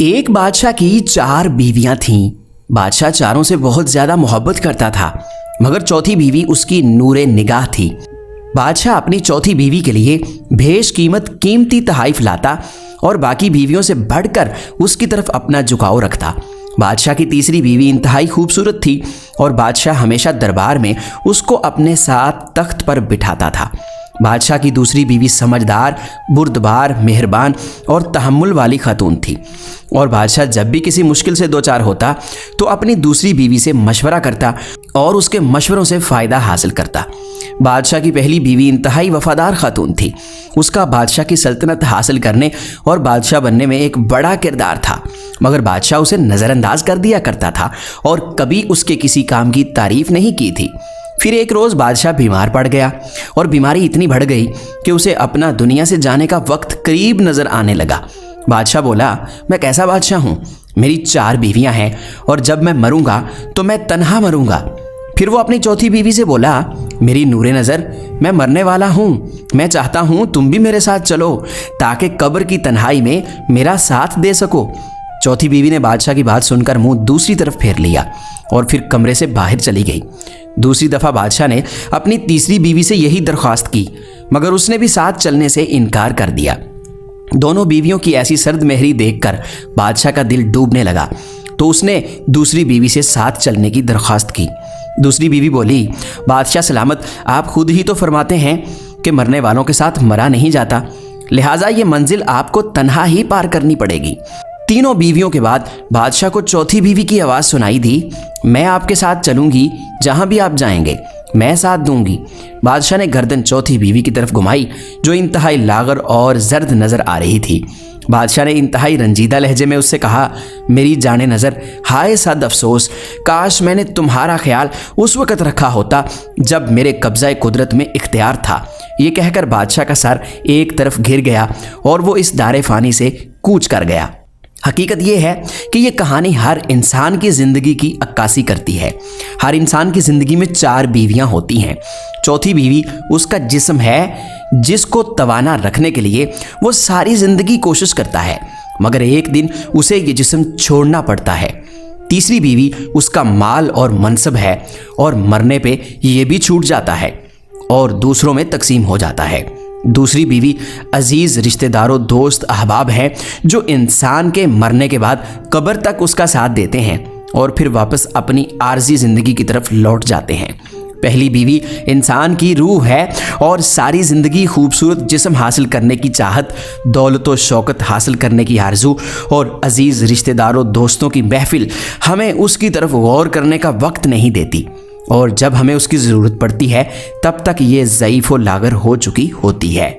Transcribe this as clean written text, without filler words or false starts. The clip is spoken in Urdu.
ایک بادشاہ کی 4 بیویاں تھیں۔ بادشاہ چاروں سے بہت زیادہ محبت کرتا تھا، مگر چوتھی بیوی اس کی نور نگاہ تھی۔ بادشاہ اپنی چوتھی بیوی کے لیے بیش قیمت قیمتی تحائف لاتا اور باقی بیویوں سے بڑھ کر اس کی طرف اپنا جھکاؤ رکھتا۔ بادشاہ کی تیسری بیوی انتہائی خوبصورت تھی اور بادشاہ ہمیشہ دربار میں اس کو اپنے ساتھ تخت پر بٹھاتا تھا۔ بادشاہ کی دوسری بیوی سمجھدار، بردبار، مہربان اور تحمل والی خاتون تھی، اور بادشاہ جب بھی کسی مشکل سے دوچار ہوتا تو اپنی دوسری بیوی سے مشورہ کرتا اور اس کے مشوروں سے فائدہ حاصل کرتا۔ بادشاہ کی پہلی بیوی انتہائی وفادار خاتون تھی۔ اس کا بادشاہ کی سلطنت حاصل کرنے اور بادشاہ بننے میں ایک بڑا کردار تھا، مگر بادشاہ اسے نظر انداز کر دیا کرتا تھا اور کبھی اس کے کسی کام کی تعریف نہیں کی تھی۔ پھر ایک روز بادشاہ بیمار پڑ گیا اور بیماری اتنی بڑھ گئی کہ اسے اپنا دنیا سے جانے کا وقت قریب نظر آنے لگا۔ بادشاہ بولا، میں کیسا بادشاہ ہوں؟ میری 4 بیویاں ہیں اور جب میں مروں گا تو میں تنہا مروں گا۔ پھر وہ اپنی چوتھی بیوی سے بولا، میری نور نظر، میں مرنے والا ہوں، میں چاہتا ہوں تم بھی میرے ساتھ چلو تاکہ قبر کی تنہائی میں میرا ساتھ دے سکو۔ چوتھی بیوی نے بادشاہ کی بات سن کر منہ دوسری طرف پھیر لیا اور پھر کمرے سے باہر چلی گئی۔ دوسری دفعہ بادشاہ نے اپنی تیسری بیوی سے یہی درخواست کی، مگر اس نے بھی ساتھ چلنے سے انکار کر دیا۔ دونوں بیویوں کی ایسی سرد مہری دیکھ کر بادشاہ کا دل ڈوبنے لگا، تو اس نے دوسری بیوی سے ساتھ چلنے کی درخواست کی۔ دوسری بیوی بولی، بادشاہ سلامت، آپ خود ہی تو فرماتے ہیں کہ مرنے والوں کے ساتھ مرا نہیں جاتا، لہٰذا یہ منزل آپ کو تنہا ہی پار کرنی پڑے گی۔ تینوں بیویوں کے بعد بادشاہ کو چوتھی بیوی کی آواز سنائی دی، میں آپ کے ساتھ چلوں گی، جہاں بھی آپ جائیں گے میں ساتھ دوں گی۔ بادشاہ نے گردن چوتھی بیوی کی طرف گھمائی جو انتہائی لاغر اور زرد نظر آ رہی تھی۔ بادشاہ نے انتہائی رنجیدہ لہجے میں اس سے کہا، میری جانے نظر، ہائے صد افسوس، کاش میں نے تمہارا خیال اس وقت رکھا ہوتا جب میرے قبضہ قدرت میں اختیار تھا۔ یہ کہہ کر بادشاہ کا سر ایک طرف گر گیا اور وہ اس دار فانی سے کوچ کر گیا۔ حقیقت یہ ہے کہ یہ کہانی ہر انسان کی زندگی کی عکاسی کرتی ہے۔ ہر انسان کی زندگی میں 4 بیویاں ہوتی ہیں۔ چوتھی بیوی اس کا جسم ہے جس کو توانا رکھنے کے لیے وہ ساری زندگی کوشش کرتا ہے، مگر ایک دن اسے یہ جسم چھوڑنا پڑتا ہے۔ تیسری بیوی اس کا مال اور منصب ہے اور مرنے پہ یہ بھی چھوٹ جاتا ہے اور دوسروں میں تقسیم ہو جاتا ہے۔ دوسری بیوی عزیز رشتہ داروں، دوست، احباب ہیں جو انسان کے مرنے کے بعد قبر تک اس کا ساتھ دیتے ہیں اور پھر واپس اپنی عارضی زندگی کی طرف لوٹ جاتے ہیں۔ پہلی بیوی انسان کی روح ہے اور ساری زندگی خوبصورت جسم حاصل کرنے کی چاہت، دولت و شوکت حاصل کرنے کی آرزو اور عزیز رشتہ داروں، دوستوں کی محفل ہمیں اس کی طرف غور کرنے کا وقت نہیں دیتی، اور جب ہمیں اس کی ضرورت پڑتی ہے تب تک یہ ضعیف و لاغر ہو چکی ہوتی ہے۔